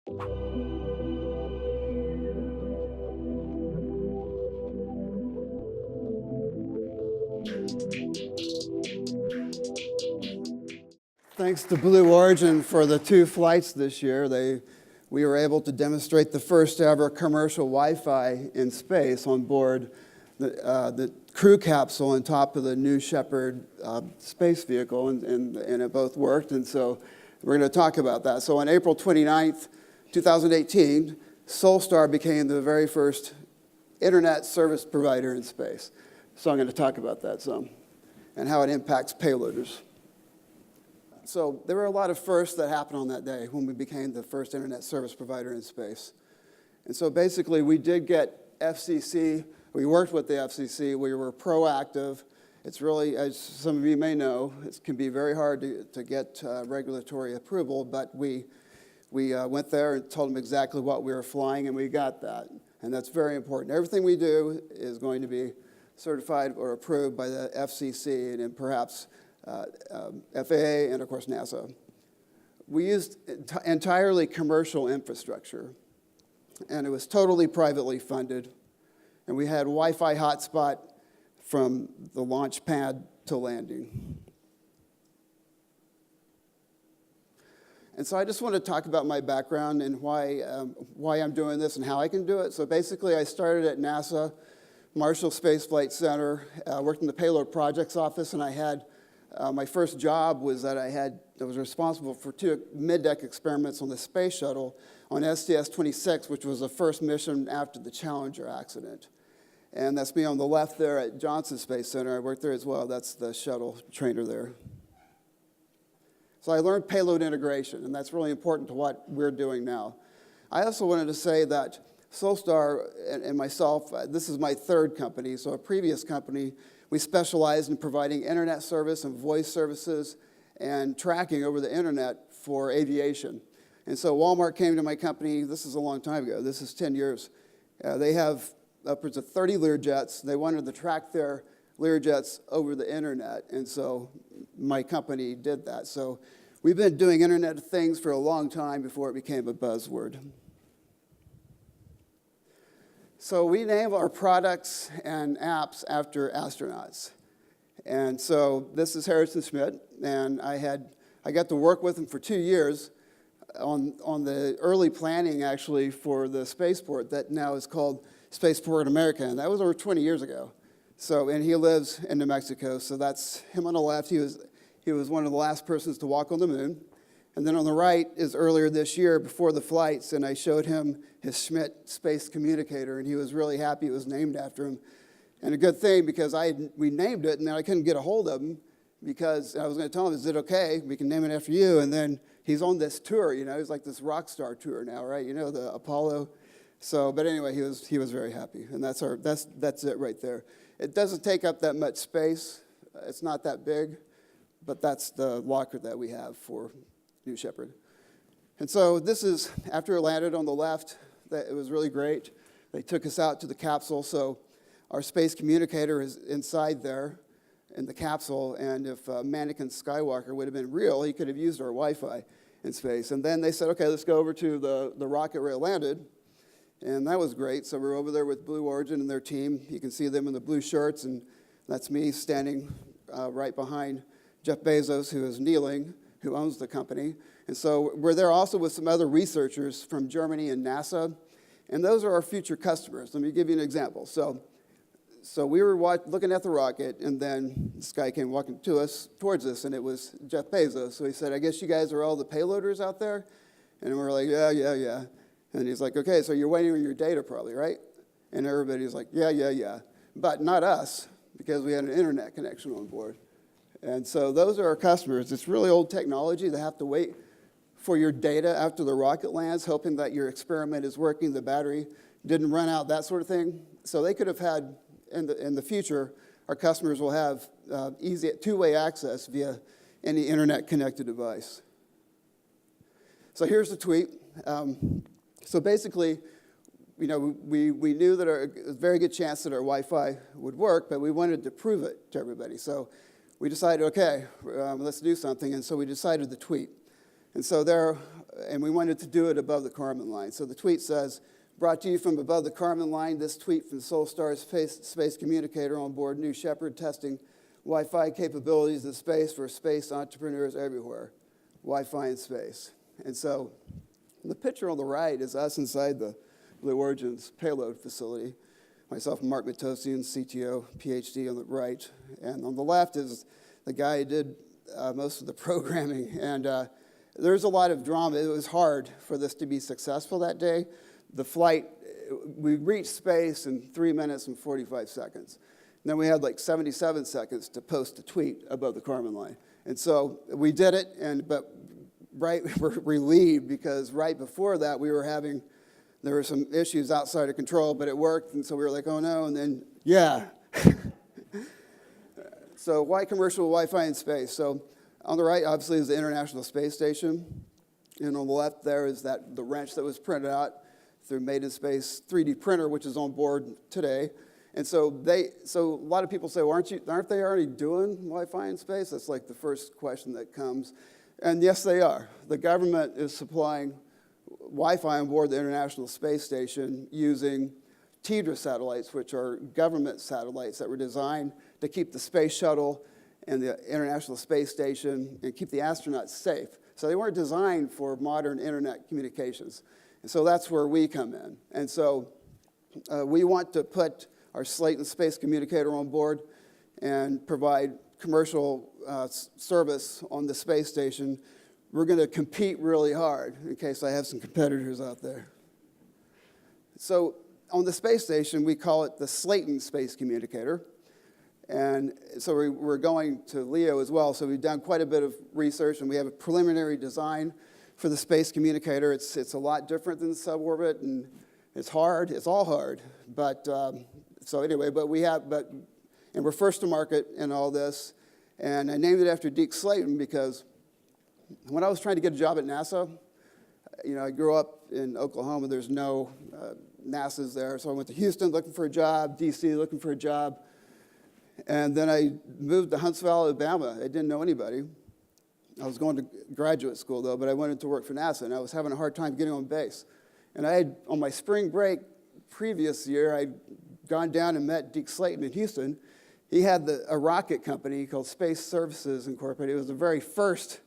Thanks to Blue Origin for the 2 flights this year. We were able to demonstrate the first ever commercial Wi-Fi in space on board the crew capsule on top of the new Shepard space vehicle, and it both worked. And so we're going to talk about that. So on April 29th, 2018, Solstar became the very first internet service provider in space. So I'm going to talk about that some and how it impacts payloaders. So there were a lot of firsts that happened on that day when we became the first internet service provider in space. And so basically we did get FCC, we worked with the FCC, we were proactive. It's really, as some of you may know, it can be very hard to get regulatory approval, but we went there and told them exactly what we were flying, and we got that. And that's very important. Everything we do is going to be certified or approved by the FCC and then perhaps FAA, and of course NASA. We used entirely commercial infrastructure, and it was totally privately funded. And we had Wi-Fi hotspot from the launch pad to landing. And so I just want to talk about my background and why I'm doing this and how I can do it. So basically I started at NASA, Marshall Space Flight Center, worked in the Payload Projects Office, and I had my first job was that I was responsible for 2 mid-deck experiments on the space shuttle on STS-26, which was the first mission after the Challenger accident. And that's me on the left there at Johnson Space Center. I worked there as well. That's the shuttle trainer there. So I learned payload integration, and that's really important to what we're doing now. I also wanted to say that Solstar and myself, this is my 3rd company. So a previous company, we specialized in providing internet service and voice services and tracking over the internet for aviation. And so Walmart came to my company, this is a long time ago, this is 10 years. They have upwards of 30 Learjets. They wanted to track their Learjets over the internet, and so my company did that. So we've been doing Internet of Things for a long time before it became a buzzword. So we name our products and apps after astronauts. And so this is Harrison Schmitt, and I got to work with him for 2 years on the early planning, actually, for the spaceport that now is called Spaceport America, and that was over 20 years ago. So, and he lives in New Mexico, so that's him on the left. He was one of the last persons to walk on the moon. And then on the right is earlier this year before the flights, and I showed him his Schmitt Space Communicator, and he was really happy it was named after him. And a good thing, because we named it, and then I couldn't get a hold of him, because I was going to tell him, is it okay? We can name it after you. And then he's on this tour, you know, he's like this rock star tour now, right? You know, the Apollo. So, but anyway, he was very happy, and that's it right there. It doesn't take up that much space. It's not that big, but that's the locker that we have for New Shepard. And so this is, after it landed on the left, it was really great. They took us out to the capsule, so our space communicator is inside there in the capsule, and if Mannequin Skywalker would have been real, he could have used our Wi-Fi in space. And then they said, okay, let's go over to the rocket where it landed, and that was great. So we're over there with Blue Origin and their team. You can see them in the blue shirts, and that's me standing right behind Jeff Bezos, who is kneeling, who owns the company. And so we're there also with some other researchers from Germany and NASA, and those are our future customers. Let me give you an example. So we were looking at the rocket, and then this guy came walking towards us, and it was Jeff Bezos. So he said, I guess you guys are all the payloaders out there? And we're like, yeah. And he's like, okay, so you're waiting on your data probably, right? And everybody's like, yeah. But not us, because we had an internet connection on board. And so those are our customers. It's really old technology. They have to wait for your data after the rocket lands, hoping that your experiment is working, the battery didn't run out, that sort of thing. So they could have had, in the future, our customers will have easy two-way access via any internet-connected device. So here's the tweet. So basically, you know, we knew that there was a very good chance that our Wi-Fi would work, but we wanted to prove it to everybody. So we decided, okay, let's do something, and so we decided to tweet. And so there and we wanted to do it above the Kármán line. So the tweet says, brought to you from above the Kármán line, this tweet from Solstar Space Communicator on board new Shepard testing Wi-Fi capabilities in space for space entrepreneurs everywhere. Wi-Fi in space. And so the picture on the right is us inside the Blue Origin's payload facility. Myself and Mark Matosian, CTO, PhD on the right. And on the left is the guy who did most of the programming. And there's a lot of drama. It was hard for this to be successful that day. The flight, we reached space in 3 minutes and 45 seconds. And then we had like 77 seconds to post a tweet above the Kármán line. And so we did it, but we're relieved because right before that there were some issues outside of control, but it worked, and so we were like, oh no, and then, yeah. So why commercial Wi-Fi in space? So on the right, obviously, is the International Space Station, and on the left there is the wrench that was printed out through Made in Space 3D printer, which is on board today. And so a lot of people say, well, aren't they already doing Wi-Fi in space? That's like the first question that comes. And yes, they are. The government is supplying Wi-Fi on board the International Space Station using TDRA satellites, which are government satellites that were designed to keep the space shuttle and the International Space Station and keep the astronauts safe. So they weren't designed for modern internet communications. And so that's where we come in. And so we want to put our Slayton Space Communicator on board and provide commercial service on the space station. We're going to compete really hard, in case I have some competitors out there. So on the space station, we call it the Slayton Space Communicator. And so we're going to LEO as well, so we've done quite a bit of research, and we have a preliminary design for the space communicator. It's a lot different than the suborbit, and it's hard. It's all hard. But so anyway, and we're first to market in all this. And I named it after Deke Slayton because when I was trying to get a job at NASA, I grew up in Oklahoma. There's no NASA's there. So I went to Houston looking for a job, DC looking for a job. And then I moved to Huntsville, Alabama. I didn't know anybody. I was going to graduate school, though, but I wanted to work for NASA, and I was having a hard time getting on base. And I had, on my spring break previous year, I'd gone down and met Deke Slayton in Houston. He had a rocket company called Space Services Incorporated. It was the very first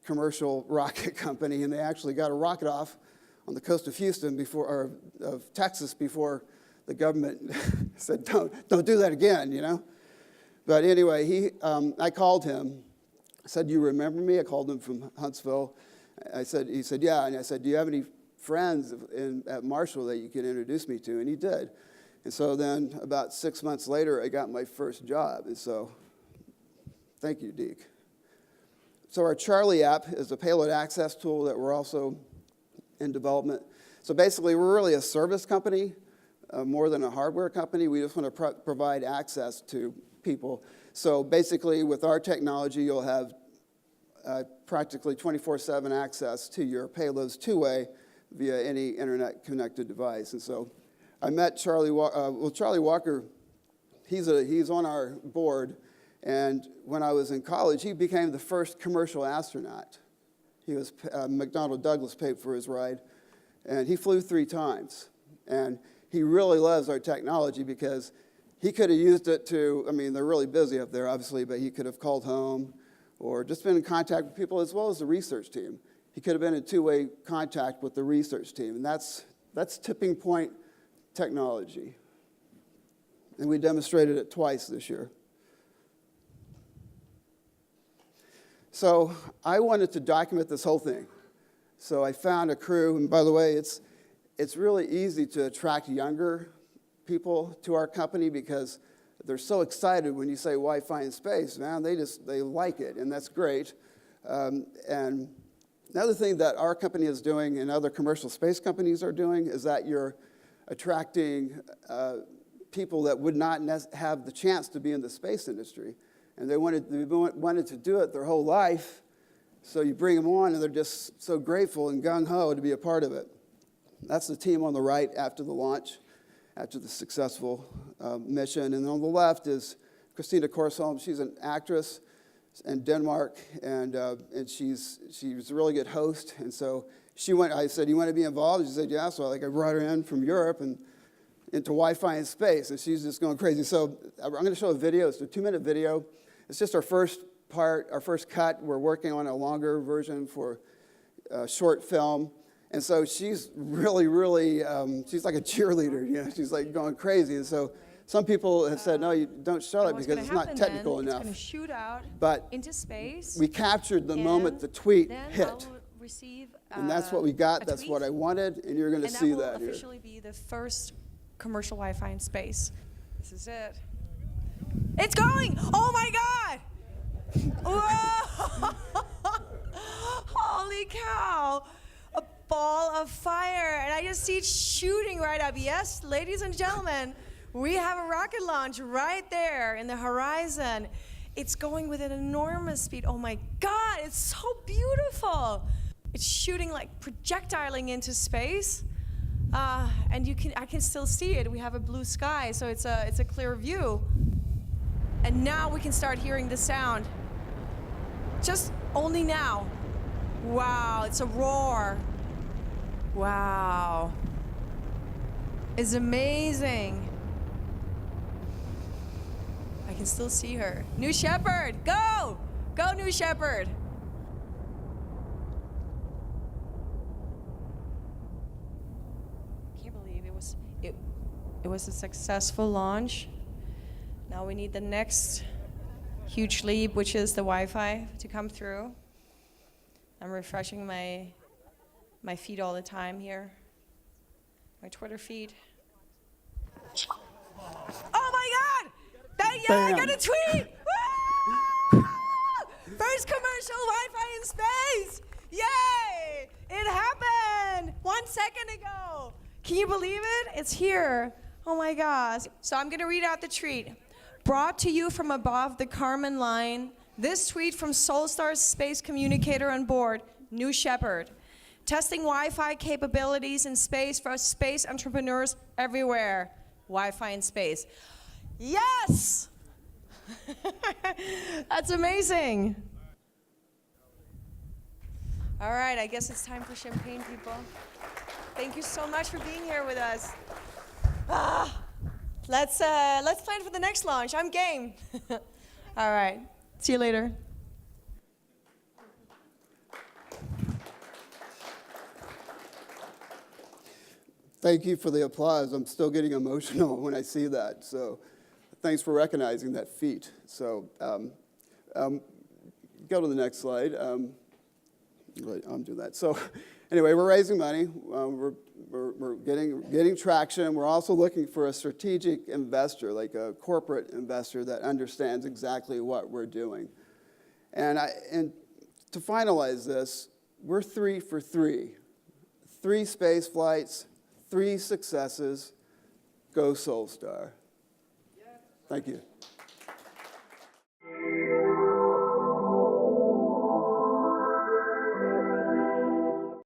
commercial rocket company, and they actually got a rocket off on the coast of Houston of Texas before the government said, don't do that again, But anyway, I called him. I said, do you remember me? I called him from Huntsville. He said, yeah. And I said, do you have any friends at Marshall that you could introduce me to? And he did. And so then about 6 months later, I got my first job. And so thank you, Deke. So our Charlie app is a payload access tool that we're also in development. So basically, we're really a service company more than a hardware company. We just want to provide access to people. So basically, with our technology, you'll have practically 24/7 access to your payloads two-way via any internet-connected device. And so I met Charlie Walker. Charlie Walker, he's on our board. And when I was in college, he became the first commercial astronaut. McDonnell Douglas paid for his ride. And he flew 3 times. And he really loves our technology because he could have used it they're really busy up there, obviously, but he could have called home or just been in contact with people as well as the research team. He could have been in two-way contact with the research team, and that's tipping point technology. And we demonstrated it twice this year. So I wanted to document this whole thing. So I found a crew, and by the way, it's really easy to attract younger people to our company because they're so excited when you say Wi-Fi in space, man. They like it, and that's great. And another thing that our company is doing and other commercial space companies are doing is that you're attracting people that would not have the chance to be in the space industry. And they wanted to do it their whole life, so you bring them on, and they're just so grateful and gung-ho to be a part of it. That's the team on the right after the launch, after the successful mission. And on the left is Christina Korsholm. She's an actress. in Denmark, and she was a really good host. And so she went. I said, "You want to be involved?" She said, "Yeah." So I brought her in from Europe and into Wi-Fi in space, and she's just going crazy. So I'm going to show a video. It's a 2-minute video. It's just our first part, our first cut. We're working on a longer version for a short film. And so she's really, she's like a cheerleader. You know, she's like going crazy. And so some people have said, no, you don't show it because it's not technical enough. It's going to shoot out into space. We captured the moment the tweet hit. Receive, and that's what we got. That's what I wanted. And you're going to see that here. And that will officially be the first commercial Wi-Fi in space. This is it. It's going! Oh my God! Whoa! Holy cow! A ball of fire, and I just see it shooting right up. Yes, ladies and gentlemen, we have a rocket launch right there in the horizon. It's going with an enormous speed. Oh my God, it's so beautiful. It's shooting like projectiling into space. And I can still see it. We have a blue sky, so it's a clear view. And now we can start hearing the sound. Just only now. Wow, it's a roar. Wow. It's amazing. I can still see her. New Shepard, go! Go, New Shepard. Can't believe it was a successful launch. Now we need the next huge leap, which is the Wi-Fi to come through. I'm refreshing my feed all the time here. My Twitter feed. Oh my God! I got a tweet! Woo! First commercial Wi-Fi in space! Yay! It happened 1 second ago. Can you believe it? It's here. Oh my gosh. So I'm gonna read out the tweet. Brought to you from above the Kármán line, this tweet from Solstar's space communicator on board, New Shepard. Testing Wi-Fi capabilities in space for space entrepreneurs everywhere. Wi-Fi in space. Yes! That's amazing. All right, I guess it's time for champagne, people. Thank you so much for being here with us. Let's plan for the next launch. I'm game. All right, see you later. Thank you for the applause. I'm still getting emotional when I see that. So thanks for recognizing that feat. So go to the next slide. I'm doing that. So anyway, we're raising money. We're getting traction. We're also looking for a strategic investor, like a corporate investor that understands exactly what we're doing. And to finalize this, we're 3 for 3. 3 space flights, 3 successes. Go Solstar. Thank you.